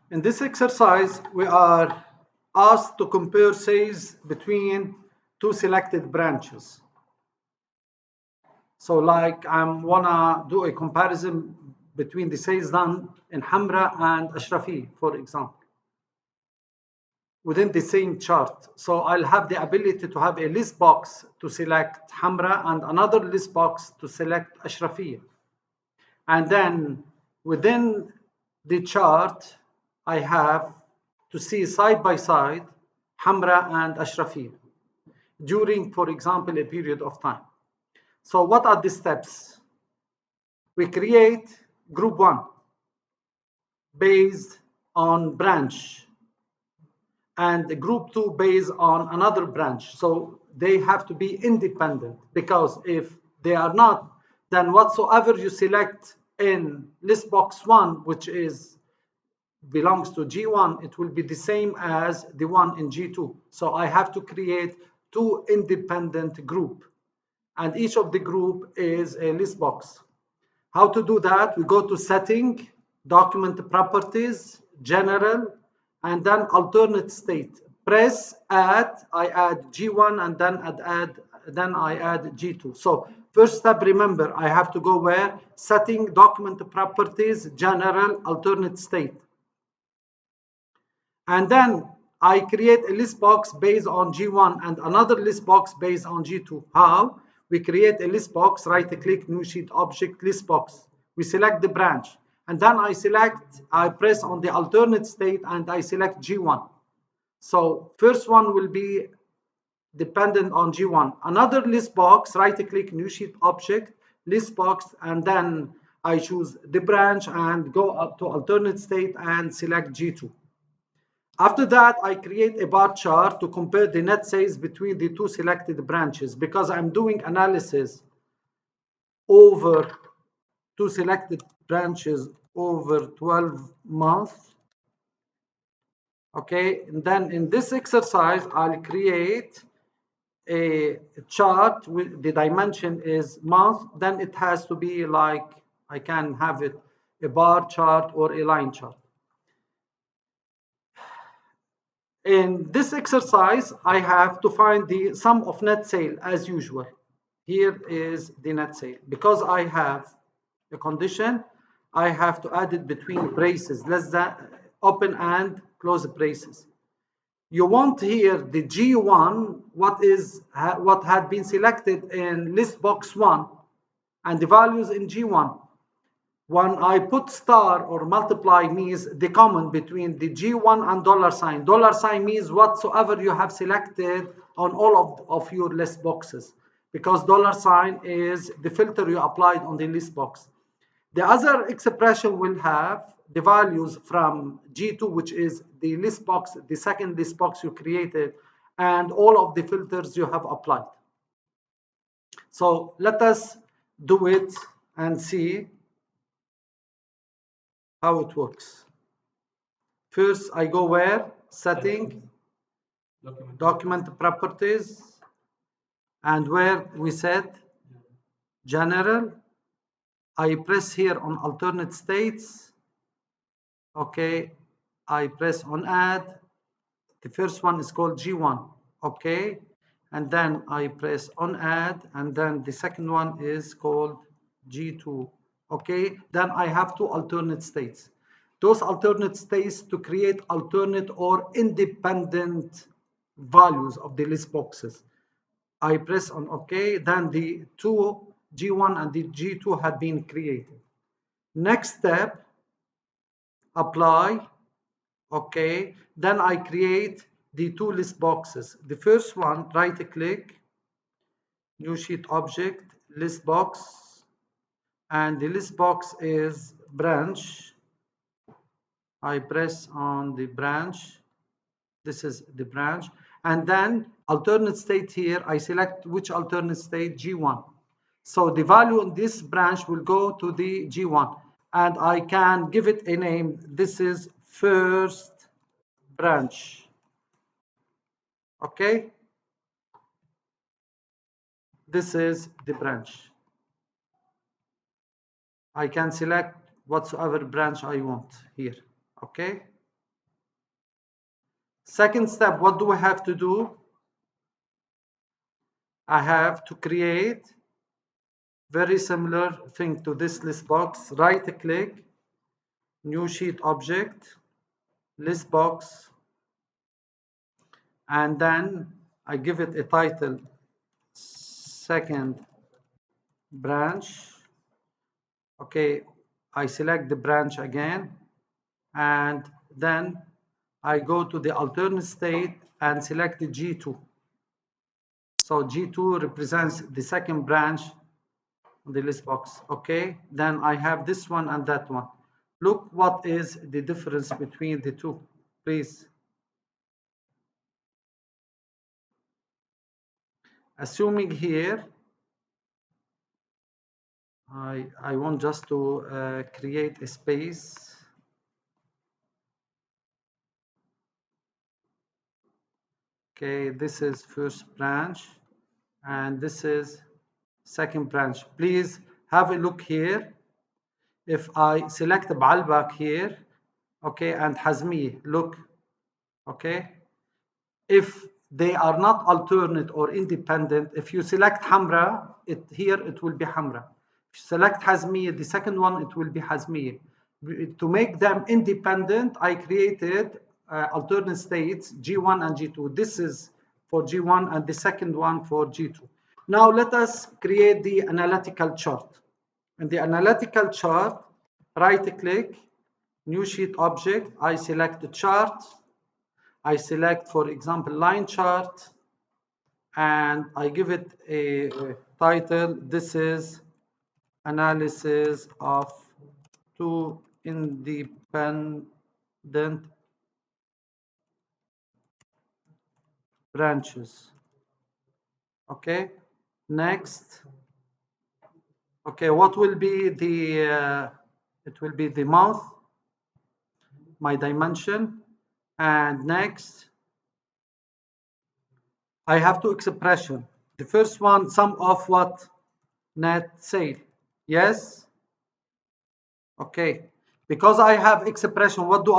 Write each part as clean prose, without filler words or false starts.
In this exercise, we are asked to compare sales between two selected branches. So like I wanna do a comparison between the sales done in Hamra and Ashrafi, for example, within the same chart. So I'll have the ability to have a list box to select Hamra and another list box to select Ashrafi. And then within the chart, I have to see side by side Hamra and Ashrafi during, for example, a period of time. So what are the steps? We create group 1 based on branch and group 2 based on another branch. So they have to be independent, because if they are not, then whatsoever you select in list box 1, which is belongs to G1, it will be the same as the one in G2. So I have to create two independent group, and each of the group is a list box. How to do that? We go to setting, document properties, general, and then alternate state. Press add, I add G1 and then I add G2. So first step, remember, I have to go where? Setting, document properties, general, alternate state. And then I create a list box based on G1 and another list box based on G2. How? We create a list box, right click, new sheet object, list box. We select the branch. And then I press on the alternate state and I select G1. So first one will be dependent on G1. Another list box, right click, new sheet object, list box, and then I choose the branch and go up to alternate state and select G2. After that, I create a bar chart to compare the net sales between the two selected branches, because I'm doing analysis over two selected branches over 12 months. Okay, and then in this exercise, I'll create a chart with the dimension is month. Then it has to be like, I can have it a bar chart or a line chart. In this exercise, I have to find the sum of net sale as usual. Here is the net sale. Because I have a condition, I have to add it between braces, less than open and close braces. You want here the G1, what had been selected in list box 1, and the values in G1. When I put star or multiply means the common between the G1 and dollar sign. Dollar sign means whatsoever you have selected on all of your list boxes, because dollar sign is the filter you applied on the list box. The other expression will have the values from G2, which is the list box, the second list box you created, and all of the filters you have applied. So let us do it and see how it works. First, I go where? Setting, document properties, and where we set general. I press here on alternate states. Okay, I press on add. The first one is called G1. Okay, and then I press on add, and then the second one is called G2. Okay, then I have two alternate states. Those alternate states to create alternate or independent values of the list boxes. I press on OK, then the two G1 and the G2 have been created. Next step, apply. Okay, then I create the two list boxes. The first one, right click, new sheet object, list box, and the list box is branch. I press on the branch. This is the branch. And then alternate state here, I select which alternate state, G1. So the value in this branch will go to the G1. And I can give it a name. This is first branch. Okay? This is the branch. I can select whatsoever branch I want here. Okay? Second step, what do I have to do? I have to create very similar thing to this list box. Right click, new sheet object, list box, and then I give it a title, second branch. Okay, I select the branch again, and then I go to the alternate state and select the G2. So G2 represents the second branch on the list box. Okay, then I have this one and that one. Look what is the difference between the two, please. Assuming here, I want just to create a space. Okay, this is first branch and this is second branch. Please have a look here. If I select Baalbek here, okay, and Hazmi, look, okay. If they are not alternate or independent, if you select Hamra, here it will be Hamra. If you select Hazmi, the second one, it will be Hazmi. To make them independent, I created alternate states, G1 and G2. This is for G1 and the second one for G2. Now let us create the analytical chart. In the analytical chart, right click, new sheet object, I select the chart, I select, for example, line chart, and I give it a title. This is analysis of two independent branches. Okay, next. Okay, what will be the, it will be the month, my dimension, and next, I have two expressions. The first one, sum of what? Net sale. Yes? Okay. Because I have expression, what do?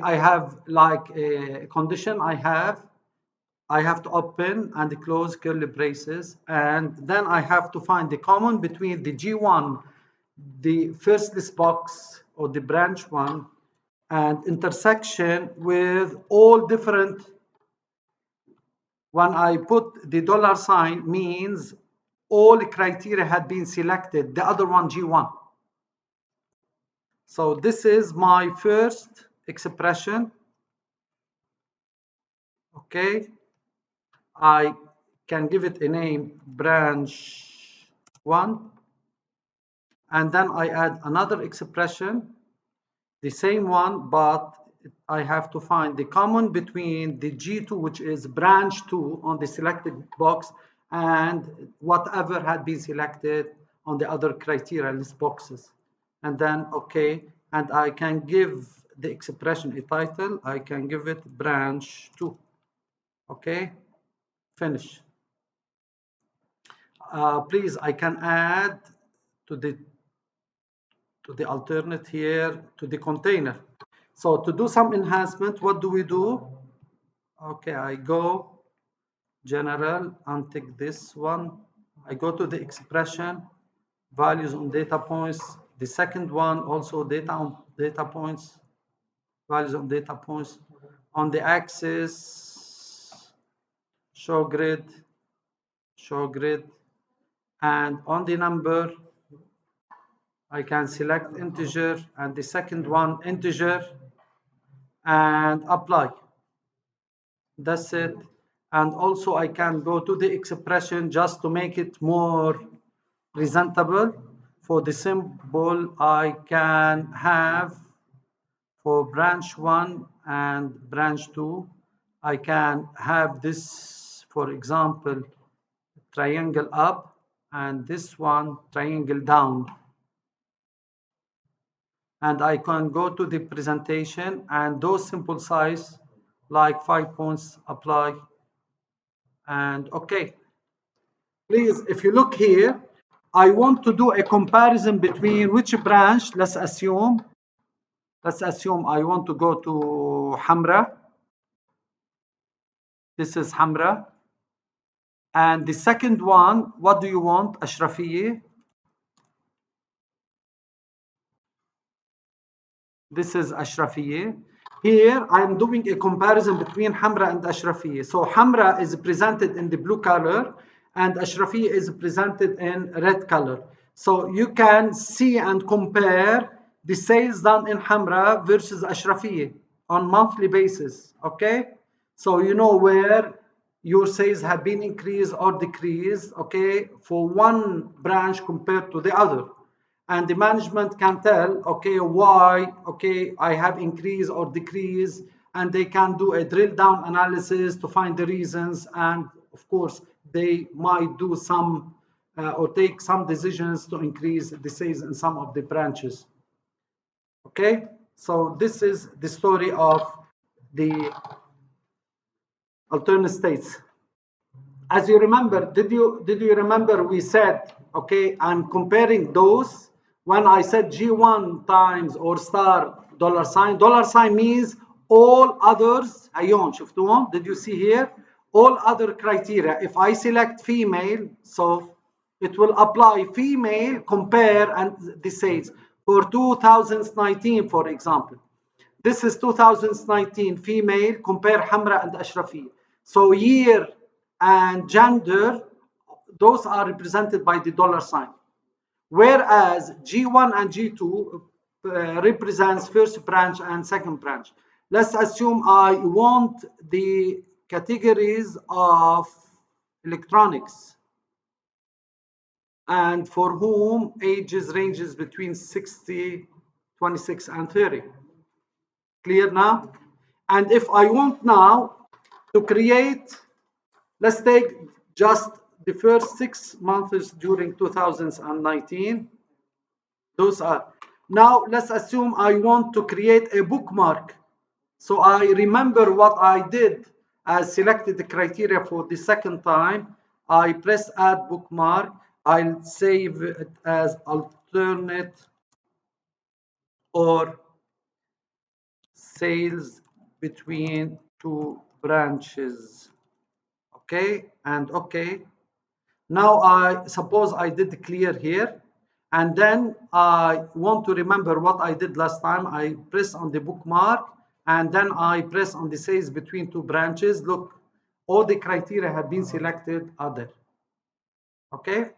I have like a condition I have to open and close curly braces, and then I have to find the common between the G1, the first list box or the branch one, and intersection with all different. When I put the dollar sign means all criteria had been selected, the other one G1. So this is my first expression. Okay, I can give it a name, branch 1, and then I add another expression, the same one, but I have to find the common between the G2, which is branch 2 on the selected box, and whatever had been selected on the other criteria list boxes. And then, okay, and I can give the expression a title. I can give it branch 2. Okay, finish. Please, I can add to the alternate here to the container. So to do some enhancement, what do we do? Okay, I go general, untick this one. I go to the expression, values on data points. The second one also data on data points, values on data points. On the axis, show grid, and on the number, I can select integer and the second one integer and apply. That's it. And also I can go to the expression just to make it more presentable. For the symbol, I can have for branch 1 and branch 2, I can have this, for example, triangle up, and this one triangle down. And I can go to the presentation and those simple size like 5 points apply. And okay, please, if you look here, I want to do a comparison between which branch, let's assume Let's assume I want to go to Hamra. This is Hamra. And the second one, what do you want? Ashrafiyya. This is Ashrafiyya. Here I'm doing a comparison between Hamra and Ashrafiyya. So Hamra is presented in the blue color and Ashrafiyya is presented in red color. So you can see and compare the sales done in Hamra versus Ashrafiyya on monthly basis. Okay, so you know where your sales have been increased or decreased, okay, for one branch compared to the other. And the management can tell, okay, why, okay, I have increased or decreased, and they can do a drill down analysis to find the reasons. And of course, they might do some or take some decisions to increase the sales in some of the branches. Okay, so this is the story of the alternate states. As you remember, did you remember we said, okay, I'm comparing those when I said G1 times or star dollar sign means all others. عيون شفتوهم? Did you see here? All other criteria. If I select female, so it will apply female, compare, and the sales for 2019, for example. This is 2019 female, compare Hamra and Ashrafiyya. So year and gender, those are represented by the dollar sign. Whereas G1 and G2 represents first branch and second branch. Let's assume I want the categories of electronics and for whom ages ranges between 60, 26 and 30. Clear now? And if I want now to create, let's take just the first 6 months during 2019. Those are. Now let's assume I want to create a bookmark. So I remember what I did. I selected the criteria for the second time. I press add bookmark. I'll save it as alternate or sales between two branches. Okay, and okay. Now I suppose I did clear here, and then I want to remember what I did last time. I press on the bookmark, and then I press on the sales between two branches. Look, all the criteria have been selected are there. Okay,